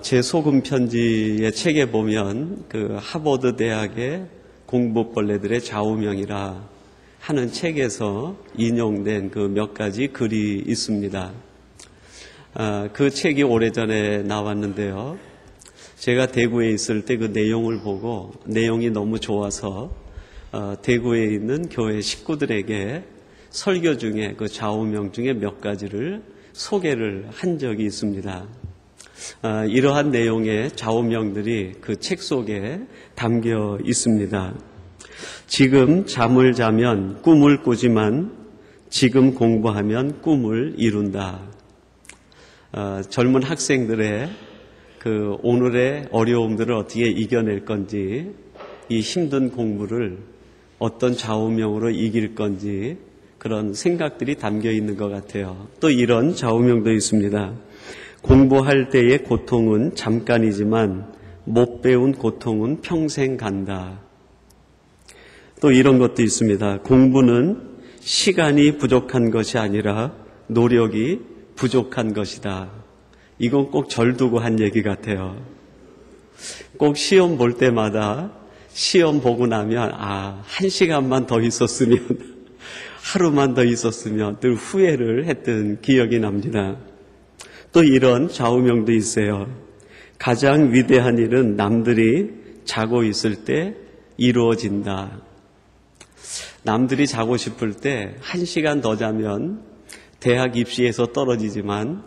제 소금 편지의 책에 보면 그 하버드 대학의 공부벌레들의 좌우명이라 하는 책에서 인용된 그 몇 가지 글이 있습니다. 그 책이 오래전에 나왔는데요. 제가 대구에 있을 때 그 내용을 보고 내용이 너무 좋아서 대구에 있는 교회 식구들에게 설교 중에 그 좌우명 중에 몇 가지를 소개를 한 적이 있습니다. 이러한 내용의 좌우명들이 그 책 속에 담겨 있습니다. 지금 잠을 자면 꿈을 꾸지만 지금 공부하면 꿈을 이룬다. 젊은 학생들의 그 오늘의 어려움들을 어떻게 이겨낼 건지, 이 힘든 공부를 어떤 좌우명으로 이길 건지 그런 생각들이 담겨 있는 것 같아요. 또 이런 좌우명도 있습니다. 공부할 때의 고통은 잠깐이지만 못 배운 고통은 평생 간다. 또 이런 것도 있습니다. 공부는 시간이 부족한 것이 아니라 노력이 부족한 것이다. 이건 꼭 절 두고 한 얘기 같아요. 꼭 시험 볼 때마다 시험 보고 나면 1시간만 더 있었으면, 하루만 더 있었으면 늘 후회를 했던 기억이 납니다. 또 이런 좌우명도 있어요. 가장 위대한 일은 남들이 자고 있을 때 이루어진다. 남들이 자고 싶을 때 1시간 더 자면 대학 입시에서 떨어지지만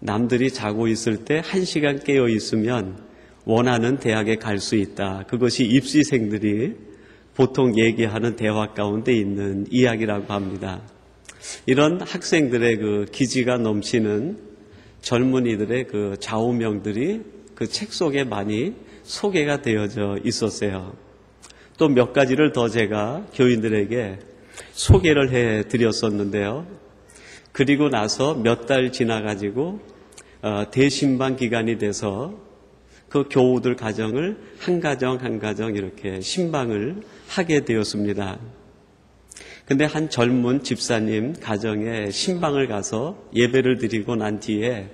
남들이 자고 있을 때 1시간 깨어 있으면 원하는 대학에 갈 수 있다. 그것이 입시생들이 보통 얘기하는 대화 가운데 있는 이야기라고 합니다. 이런 학생들의 그 기지가 넘치는 젊은이들의 그 좌우명들이 그 책 속에 많이 소개가 되어져 있었어요. 또 몇 가지를 더 제가 교인들에게 소개를 해 드렸었는데요. 그리고 나서 몇 달 지나가지고 대신방 기간이 돼서 그 교우들 가정을 한 가정 한 가정 이렇게 신방을 하게 되었습니다. 근데 한 젊은 집사님 가정에 신방을 가서 예배를 드리고 난 뒤에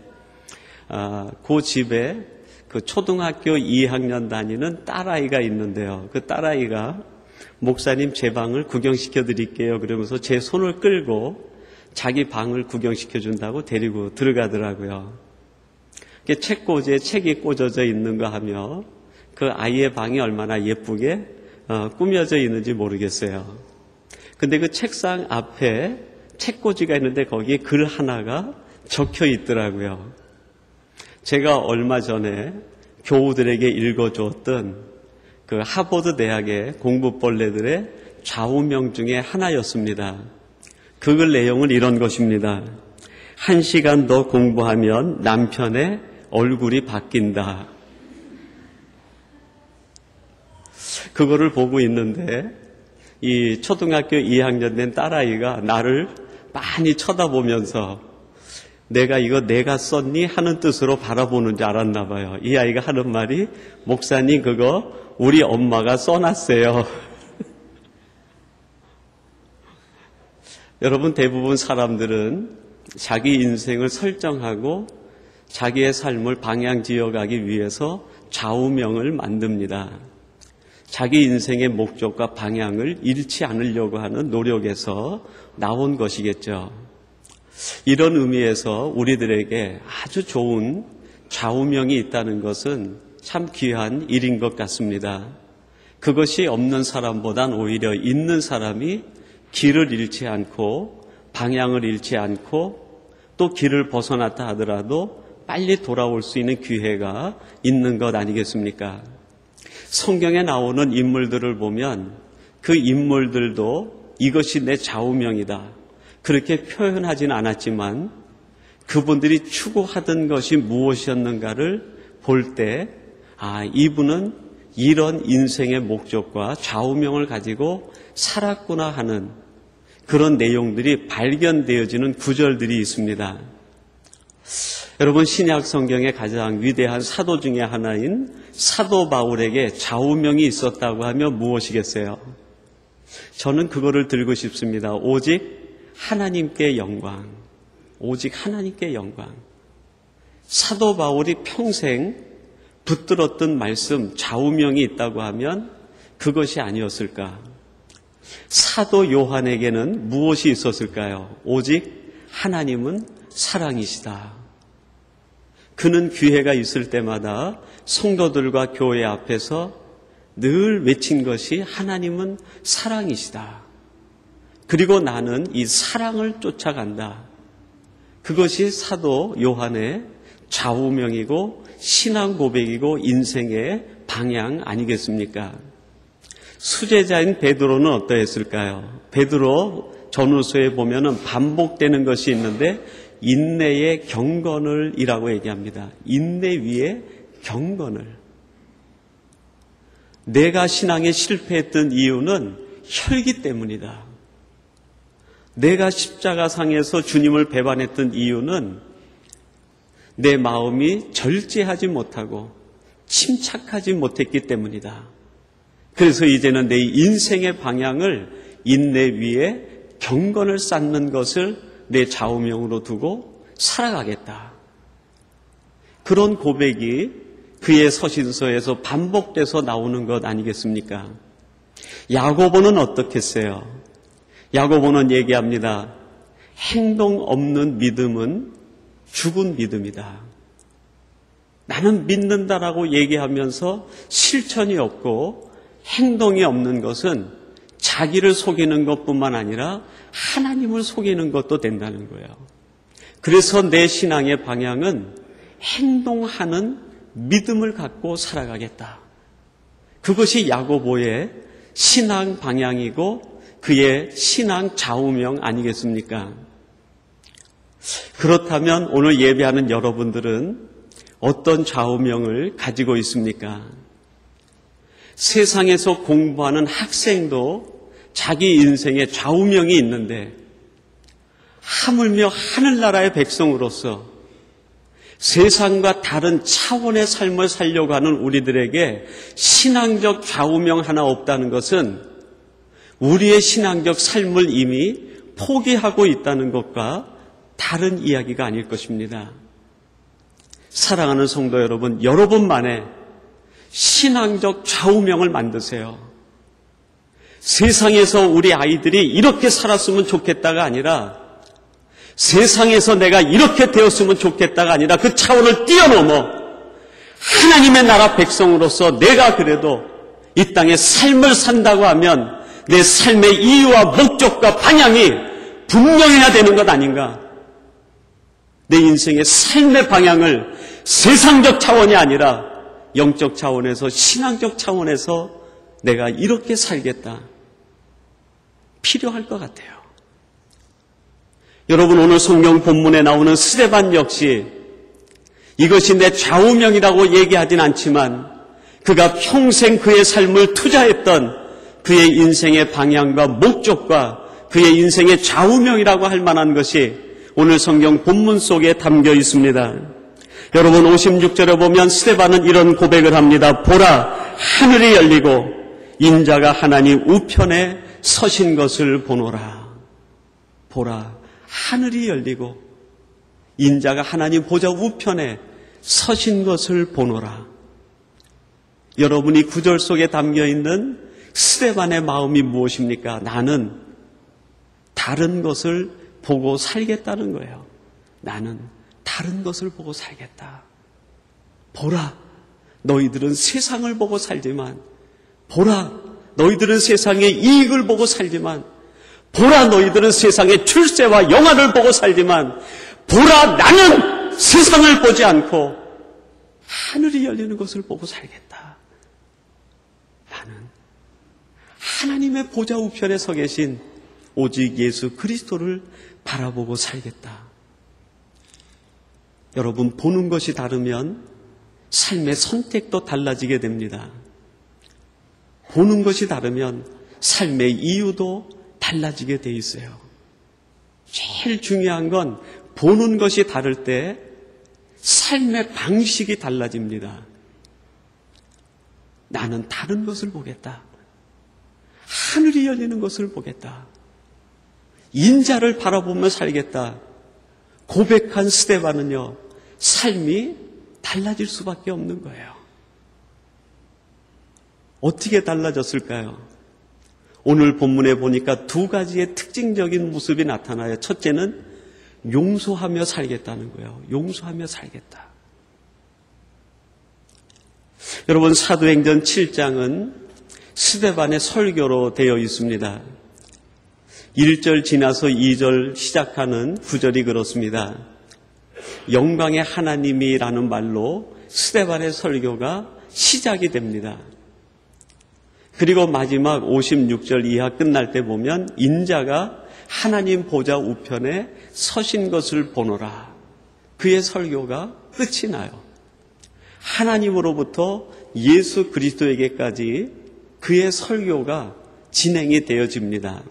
그 집에 그 초등학교 2학년 다니는 딸아이가 있는데요. 그 딸아이가 목사님 제 방을 구경시켜 드릴게요. 그러면서 제 손을 끌고 자기 방을 구경시켜 준다고 데리고 들어가더라고요. 책꽂이에 책이 꽂아져 있는가 하며 그 아이의 방이 얼마나 예쁘게 꾸며져 있는지 모르겠어요. 근데 그 책상 앞에 책꽂이가 있는데 거기에 글 하나가 적혀 있더라고요. 제가 얼마 전에 교우들에게 읽어주었던 그 하버드 대학의 공부벌레들의 좌우명 중에 하나였습니다. 그 글 내용은 이런 것입니다. 1시간 더 공부하면 남편의 얼굴이 바뀐다. 그거를 보고 있는데 이 초등학교 2학년 된 딸아이가 나를 많이 쳐다보면서 내가 이거 내가 썼니? 하는 뜻으로 바라보는 줄 알았나 봐요. 이 아이가 하는 말이 목사님 그거 우리 엄마가 써놨어요. 여러분 대부분 사람들은 자기 인생을 설정하고 자기의 삶을 방향 지어가기 위해서 좌우명을 만듭니다. 자기 인생의 목적과 방향을 잃지 않으려고 하는 노력에서 나온 것이겠죠. 이런 의미에서 우리들에게 아주 좋은 좌우명이 있다는 것은 참 귀한 일인 것 같습니다. 그것이 없는 사람보단 오히려 있는 사람이 길을 잃지 않고 방향을 잃지 않고 또 길을 벗어났다 하더라도 빨리 돌아올 수 있는 기회가 있는 것 아니겠습니까? 성경에 나오는 인물들을 보면 그 인물들도 이것이 내 좌우명이다. 그렇게 표현하진 않았지만 그분들이 추구하던 것이 무엇이었는가를 볼 때 이분은 이런 인생의 목적과 좌우명을 가지고 살았구나 하는 그런 내용들이 발견되어지는 구절들이 있습니다. 여러분 신약 성경의 가장 위대한 사도 중에 하나인 사도 바울에게 좌우명이 있었다고 하면 무엇이겠어요? 저는 그거를 들고 싶습니다. 오직 하나님께 영광. 오직 하나님께 영광. 사도 바울이 평생 붙들었던 말씀, 좌우명이 있다고 하면 그것이 아니었을까? 사도 요한에게는 무엇이 있었을까요? 오직 하나님은 사랑이시다. 그는 기회가 있을 때마다 성도들과 교회 앞에서 늘 외친 것이 하나님은 사랑이시다. 그리고 나는 이 사랑을 쫓아간다. 그것이 사도 요한의 좌우명이고 신앙 고백이고 인생의 방향 아니겠습니까? 수제자인 베드로는 어떠했을까요? 베드로 전후서에 보면은 반복되는 것이 있는데 인내의 경건을 이라고 얘기합니다. 인내 위에 경건을. 내가 신앙에 실패했던 이유는 혈기 때문이다. 내가 십자가상에서 주님을 배반했던 이유는 내 마음이 절제하지 못하고 침착하지 못했기 때문이다. 그래서 이제는 내 인생의 방향을 인내 위에 경건을 쌓는 것을 내 좌우명으로 두고 살아가겠다. 그런 고백이 그의 서신서에서 반복돼서 나오는 것 아니겠습니까? 야고보는 어떻게 했어요? 야고보는 얘기합니다. 행동 없는 믿음은 죽은 믿음이다. 나는 믿는다라고 얘기하면서 실천이 없고 행동이 없는 것은 자기를 속이는 것뿐만 아니라 하나님을 속이는 것도 된다는 거예요. 그래서 내 신앙의 방향은 행동하는 믿음을 갖고 살아가겠다. 그것이 야고보의 신앙 방향이고 그의 신앙 좌우명 아니겠습니까? 그렇다면 오늘 예배하는 여러분들은 어떤 좌우명을 가지고 있습니까? 세상에서 공부하는 학생도 자기 인생에 좌우명이 있는데 하물며 하늘나라의 백성으로서 세상과 다른 차원의 삶을 살려고 하는 우리들에게 신앙적 좌우명 하나 없다는 것은 우리의 신앙적 삶을 이미 포기하고 있다는 것과 다른 이야기가 아닐 것입니다. 사랑하는 성도 여러분, 여러분만의 신앙적 좌우명을 만드세요. 세상에서 우리 아이들이 이렇게 살았으면 좋겠다가 아니라 세상에서 내가 이렇게 되었으면 좋겠다가 아니라 그 차원을 뛰어넘어 하나님의 나라 백성으로서 내가 그래도 이 땅에 삶을 산다고 하면 내 삶의 이유와 목적과 방향이 분명해야 되는 것 아닌가? 내 인생의 삶의 방향을 세상적 차원이 아니라 영적 차원에서 신앙적 차원에서 내가 이렇게 살겠다. 필요할 것 같아요. 여러분, 오늘 성경 본문에 나오는 스데반 역시 이것이 내 좌우명이라고 얘기하진 않지만 그가 평생 그의 삶을 투자했던 그의 인생의 방향과 목적과 그의 인생의 좌우명이라고 할 만한 것이 오늘 성경 본문 속에 담겨 있습니다. 여러분 56절에 보면 스데반은 이런 고백을 합니다. 보라, 하늘이 열리고 인자가 하나님 우편에 서신 것을 보노라. 보라, 하늘이 열리고 인자가 하나님 보좌 우편에 서신 것을 보노라. 여러분이 구절 속에 담겨있는 스데반의 마음이 무엇입니까? 나는 다른 것을 보고 살겠다는 거예요. 나는 다른 것을 보고 살겠다. 보라, 너희들은 세상을 보고 살지만, 보라, 너희들은 세상의 이익을 보고 살지만, 보라, 너희들은 세상의 출세와 영화를 보고 살지만, 보라, 나는 세상을 보지 않고 하늘이 열리는 것을 보고 살겠다. 나는 하나님의 보좌 우편에 서 계신 오직 예수 그리스도를 바라보고 살겠다. 여러분, 보는 것이 다르면 삶의 선택도 달라지게 됩니다. 보는 것이 다르면 삶의 이유도 달라지게 돼 있어요. 제일 중요한 건 보는 것이 다를 때 삶의 방식이 달라집니다. 나는 다른 것을 보겠다. 하늘이 열리는 것을 보겠다. 인자를 바라보며 살겠다. 고백한 스데반은요, 삶이 달라질 수밖에 없는 거예요. 어떻게 달라졌을까요? 오늘 본문에 보니까 두 가지의 특징적인 모습이 나타나요. 첫째는 용서하며 살겠다는 거예요. 용서하며 살겠다. 여러분, 사도행전 7장은 스데반의 설교로 되어 있습니다. 1절 지나서 2절 시작하는 구절이 그렇습니다. 영광의 하나님이라는 말로 스데반의 설교가 시작이 됩니다. 그리고 마지막 56절 이하 끝날 때 보면 인자가 하나님 보좌 우편에 서신 것을 보노라. 그의 설교가 끝이 나요. 하나님으로부터 예수 그리스도에게까지 그의 설교가 진행이 되어집니다.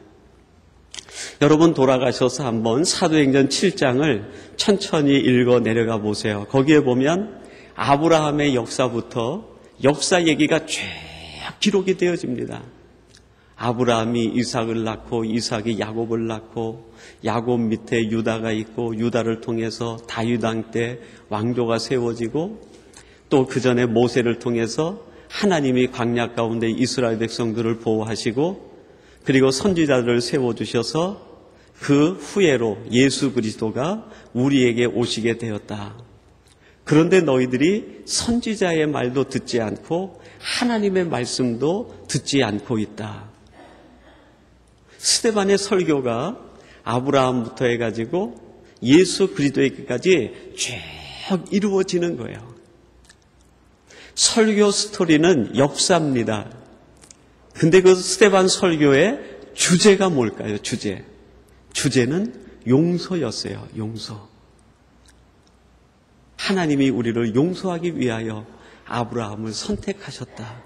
여러분 돌아가셔서 한번 사도행전 7장을 천천히 읽어 내려가 보세요. 거기에 보면 아브라함의 역사부터 역사 얘기가 쭉 기록이 되어집니다. 아브라함이 이삭을 낳고 이삭이 야곱을 낳고 야곱 밑에 유다가 있고 유다를 통해서 다윗 왕 때 왕조가 세워지고 또 그 전에 모세를 통해서 하나님이 광야 가운데 이스라엘 백성들을 보호하시고 그리고 선지자들을 세워주셔서 그 후예로 예수 그리스도가 우리에게 오시게 되었다. 그런데 너희들이 선지자의 말도 듣지 않고 하나님의 말씀도 듣지 않고 있다. 스데반의 설교가 아브라함부터 해가지고 예수 그리스도에게까지 쭉 이루어지는 거예요. 설교 스토리는 역사입니다. 근데 그 스데반 설교의 주제가 뭘까요? 주제는 용서였어요. 용서. 하나님이 우리를 용서하기 위하여 아브라함을 선택하셨다.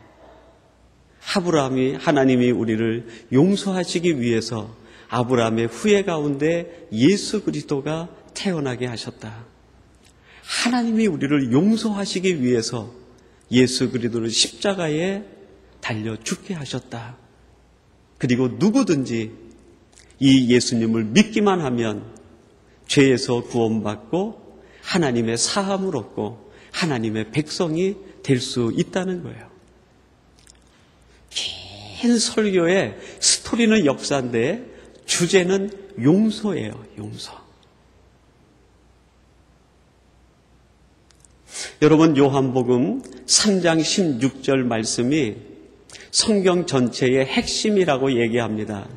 하나님이 우리를 용서하시기 위해서 아브라함의 후예 가운데 예수 그리스도가 태어나게 하셨다. 하나님이 우리를 용서하시기 위해서 예수 그리스도를 십자가에 달려 죽게 하셨다. 그리고 누구든지 이 예수님을 믿기만 하면 죄에서 구원받고 하나님의 사함을 얻고 하나님의 백성이 될 수 있다는 거예요. 긴 설교의 스토리는 역사인데 주제는 용서예요. 용서. 여러분 요한복음 3장 16절 말씀이 성경 전체의 핵심이라고 얘기합니다.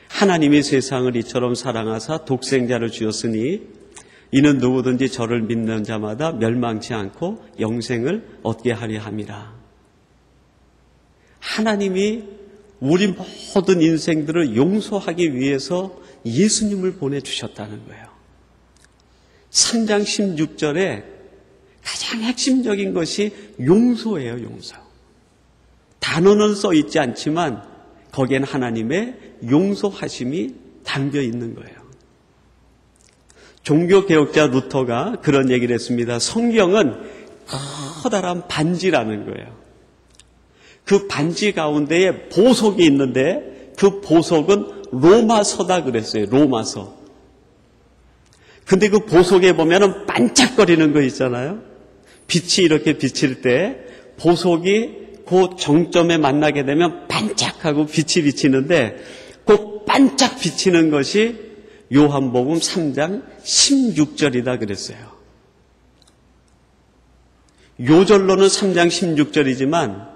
하나님이 세상을 이처럼 사랑하사 독생자를 주었으니 이는 누구든지 저를 믿는 자마다 멸망치 않고 영생을 얻게 하려 함이라. 하나님이 우리 모든 인생들을 용서하기 위해서 예수님을 보내주셨다는 거예요. 3장 16절에 가장 핵심적인 것이 용서예요. 용서. 단어는 써 있지 않지만 거기엔 하나님의 용서하심이 담겨 있는 거예요. 종교개혁자 루터가 그런 얘기를 했습니다. 성경은 커다란 반지라는 거예요. 그 반지 가운데에 보석이 있는데 그 보석은 로마서다 그랬어요. 로마서. 근데 그 보석에 보면은 반짝거리는 거 있잖아요. 빛이 이렇게 비칠 때 보석이 그 정점에 만나게 되면 반짝하고 빛이 비치는데 그 반짝 비치는 것이 요한복음 3장 16절이다 그랬어요. 요절로는 3장 16절이지만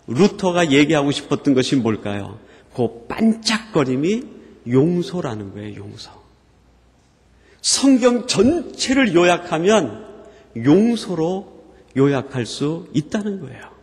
루터가 얘기하고 싶었던 것이 뭘까요? 그 반짝거림이 용서라는 거예요. 용서. 성경 전체를 요약하면 용서로 요약할 수 있다는 거예요.